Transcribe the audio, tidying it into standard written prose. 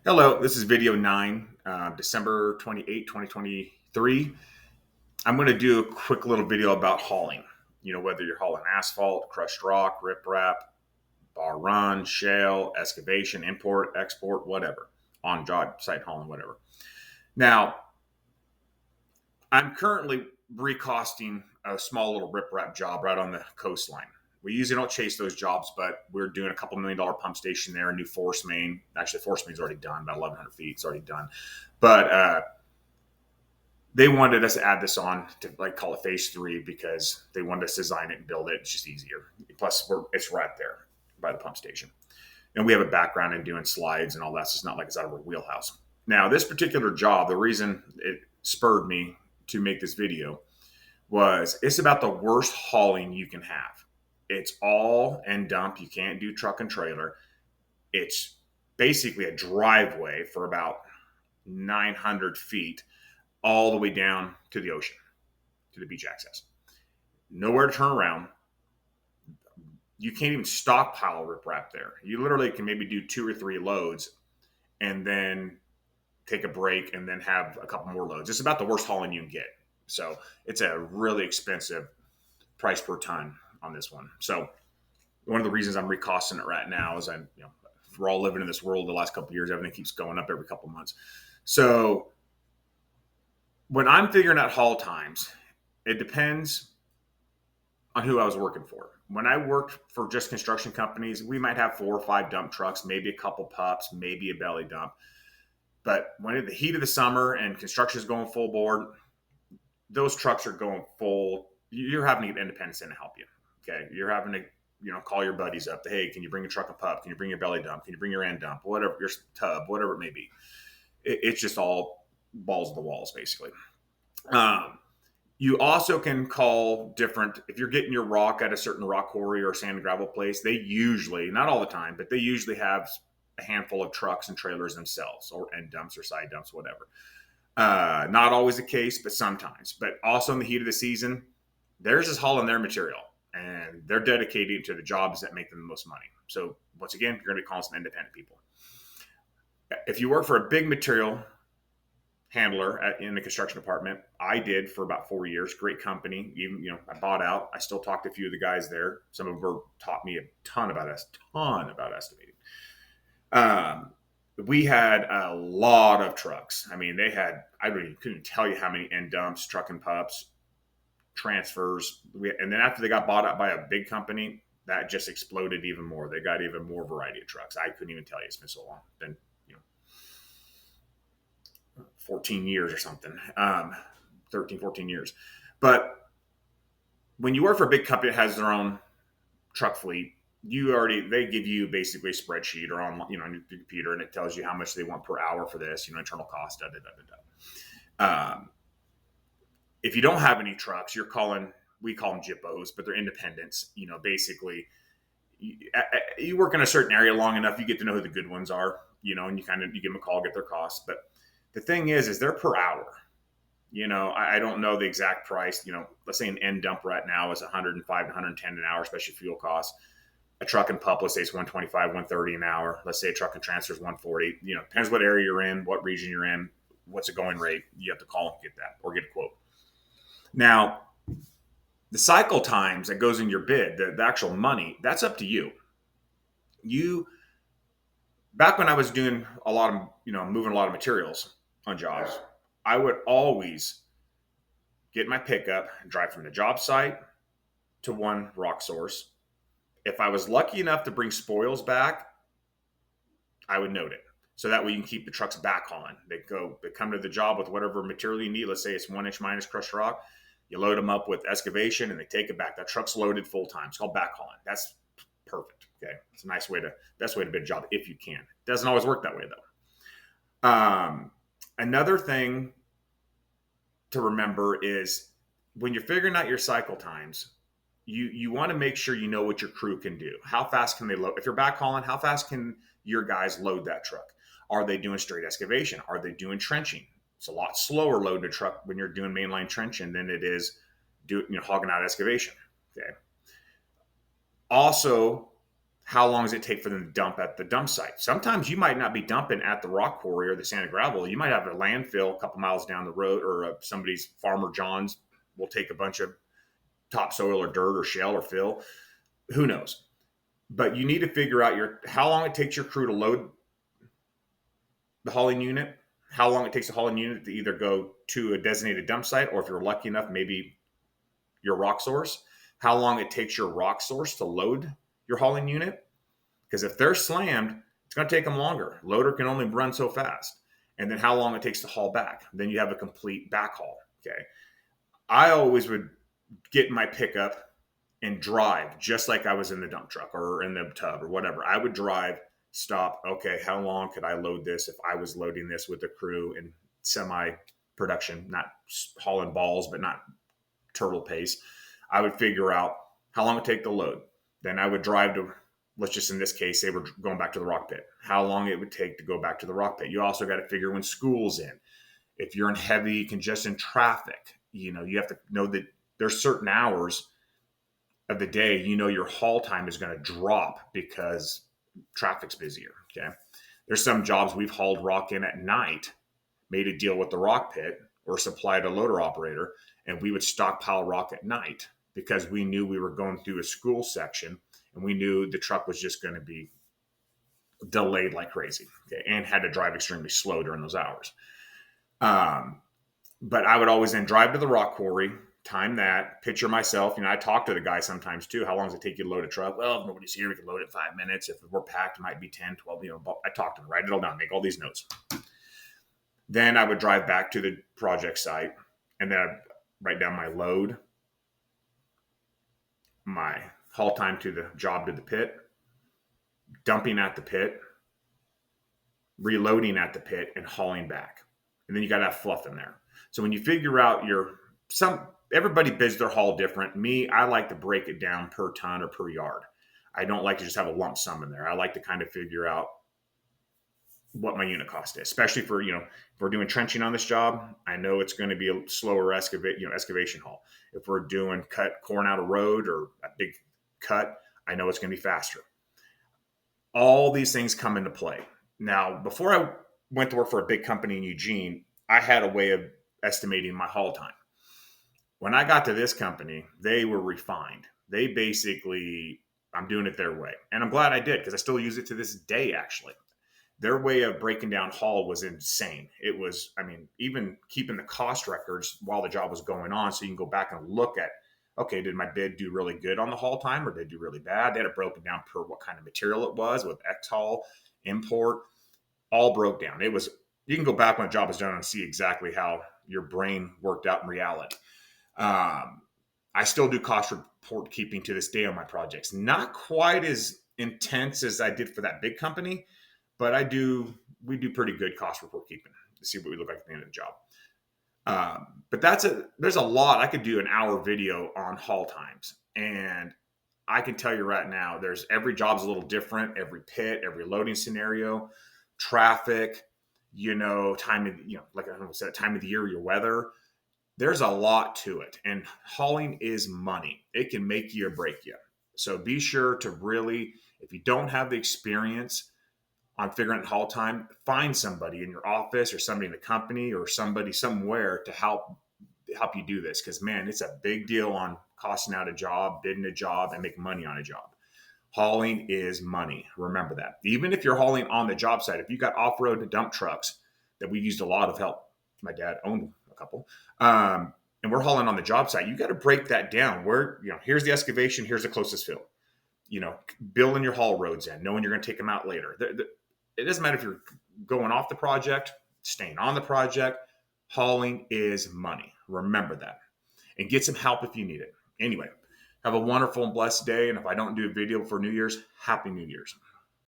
Hello, this is video 9, December 28, 2023. I'm going to do a quick little video about hauling. Whether you're hauling asphalt, crushed rock, riprap, bar run, shale, excavation, import, export, whatever, on job site hauling, whatever. Now, I'm currently recosting a small little riprap job right on the coastline. We usually don't chase those jobs, but we're doing a couple $1 million pump station there, a new force main. Actually, the force main's already done, about 1,100 feet. It's already done. But they wanted us to add this on to call it phase 3 because they wanted us to design it and build it. It's just easier. Plus, it's right there by the pump station. And we have a background in doing slides and all that. So it's not like it's out of our wheelhouse. Now, this particular job, the reason it spurred me to make this video was it's about the worst hauling you can have. It's all end dump. You can't do truck and trailer. It's basically a driveway for about 900 feet all the way down to the ocean, to the beach access. Nowhere to turn around. You can't even stockpile riprap there. You literally can maybe do 2 or 3 loads and then take a break and then have a couple more loads. It's about the worst hauling you can get. So it's a really expensive price per ton on this one. So one of the reasons I'm recosting it right now is we're all living in this world the last couple of years. Everything keeps going up every couple of months. So when I'm figuring out haul times, it depends on who I was working for. When I worked for just construction companies, we might have 4 or 5 dump trucks, maybe a couple pups, maybe a belly dump. But when at the heat of the summer and construction is going full board, those trucks are going full. You're having to get independents in to help you. Okay, you're having to call your buddies up. Hey, can you bring a truck and pup? Can you bring your belly dump? Can you bring your end dump? Whatever, your tub, whatever it may be. It's just all balls to the walls, basically. You also can call different, if you're getting your rock at a certain rock quarry or sand and gravel place, they usually, not all the time, but they usually have a handful of trucks and trailers themselves, or end dumps or side dumps, whatever. Not always the case, but sometimes. But also in the heat of the season, they're just hauling their material, and they're dedicated to the jobs that make them the most money. So once again, you're going to be calling some independent people. If you work for a big material handler in the construction department, I did for about 4 years. Great company. Even I bought out. I still talk to a few of the guys there. Some of them taught me a ton about estimating. We had a lot of trucks. I mean, I couldn't tell you how many end dumps, truck and pups, transfers. And then after they got bought out by a big company, that just exploded even more. They got even more variety of trucks. I couldn't even tell you. It's been so long. Been 14 years or something, 13, 14 years. But when you work for a big company that has their own truck fleet, they give you basically a spreadsheet or on your computer, and it tells you how much they want per hour for this, internal cost, If you don't have any trucks, we call them jippos, but they're independents. Basically, you work in a certain area long enough, you get to know who the good ones are, and you give them a call, get their costs. But the thing is they're per hour. I don't know the exact price. Let's say an end dump right now is 105 to 110 an hour, especially fuel costs. A truck and pup, let's say it's 125, 130 an hour. Let's say a truck and transfer is 140. Depends what area you're in, what region you're in, what's the going rate. You have to call and get that or get a quote. Now, the cycle times that goes in your bid, the actual money, that's up to you. Back when I was doing a lot of, moving a lot of materials on jobs, I would always get my pickup and drive from the job site to one rock source. If I was lucky enough to bring spoils back, I would note it. So that way you can keep the trucks back hauling. They come to the job with whatever material you need. Let's say it's 1 inch minus crushed rock. You load them up with excavation and they take it back. That truck's loaded full time. It's called back hauling. That's perfect. Okay. It's a best way to bid a job if you can. It doesn't always work that way though. Another thing to remember is when you're figuring out your cycle times, you want to make sure you know what your crew can do. How fast can they load? If you're back hauling, how fast can your guys load that truck? Are they doing straight excavation? Are they doing trenching? It's a lot slower loading a truck when you're doing mainline trenching than it is hogging out excavation. Okay. Also, how long does it take for them to dump at the dump site? Sometimes you might not be dumping at the rock quarry or the sand and gravel. You might have a landfill a couple miles down the road, or somebody's Farmer John's will take a bunch of topsoil or dirt or shell or fill. Who knows? But you need to figure out how long it takes your crew to load the hauling unit, how long it takes the hauling unit to either go to a designated dump site, or if you're lucky enough, maybe your rock source, how long it takes your rock source to load your hauling unit. Because if they're slammed, it's going to take them longer. Loader can only run so fast. And then how long it takes to haul back. Then you have a complete backhaul. Okay. I always would get in my pickup and drive just like I was in the dump truck or in the tub or whatever. I would drive, stop. Okay, how long could I load this if I was loading this with a crew in semi-production, not hauling balls, but not turtle pace? I would figure out how long it would take to load. Then I would drive to, let's just in this case, they were going back to the rock pit, how long it would take to go back to the rock pit. You also got to figure when school's in. If you're in heavy congestion traffic, you have to know that there's certain hours of the day, your haul time is going to drop because traffic's busier. Okay. There's some jobs we've hauled rock in at night, made a deal with the rock pit or supplied a loader operator, and we would stockpile rock at night because we knew we were going through a school section and we knew the truck was just going to be delayed like crazy, okay, and had to drive extremely slow during those hours. But I would always then drive to the rock quarry, time that, picture myself. I talk to the guy sometimes too. How long does it take you to load a truck? Well, if nobody's here, we can load it in 5 minutes. If we're packed, it might be 10, 12. I talk to them, write it all down, make all these notes. Then I would drive back to the project site and then I'd write down my load, my haul time to the job to the pit, dumping at the pit, reloading at the pit, and hauling back. And then you got to have fluff in there. So when you figure out everybody bids their haul different. Me, I like to break it down per ton or per yard. I don't like to just have a lump sum in there. I like to kind of figure out what my unit cost is, especially for, if we're doing trenching on this job, I know it's going to be a slower excavation haul. If we're doing cut corn out of road or a big cut, I know it's going to be faster. All these things come into play. Now, before I went to work for a big company in Eugene, I had a way of estimating my haul time. When I got to this company, they were refined. They basically, I'm doing it their way. And I'm glad I did because I still use it to this day, actually. Their way of breaking down haul was insane. It was, even keeping the cost records while the job was going on so you can go back and look at, okay, did my bid do really good on the haul time or did it do really bad? They had it broken down per what kind of material it was with X-haul, import, all broke down. It was, you can go back when a job is done and see exactly how your brain worked out in reality. I still do cost report keeping to this day on my projects. Not quite as intense as I did for that big company, but we do pretty good cost report keeping to see what we look like at the end of the job. But there's a lot. I could do an hour video on haul times. And I can tell you right now, every job's a little different, every pit, every loading scenario, traffic, time of, like I said, time of the year, your weather. There's a lot to it, and hauling is money. It can make you or break you. So be sure to really, if you don't have the experience on figuring out haul time, find somebody in your office or somebody in the company or somebody somewhere to help you do this. Because, man, it's a big deal on costing out a job, bidding a job, and making money on a job. Hauling is money. Remember that. Even if you're hauling on the job site, if you got off-road dump trucks that we used a lot of help, my dad owned a couple, and we're hauling on the job site, you got to break that down. Where, here's the excavation, here's the closest fill. Building your haul roads in, knowing you're going to take them out later. It doesn't matter if you're going off the project, staying on the project. Hauling is money. Remember that. And get some help if you need it. Anyway, have a wonderful and blessed day. And if I don't do a video for New Year's, Happy New Year's.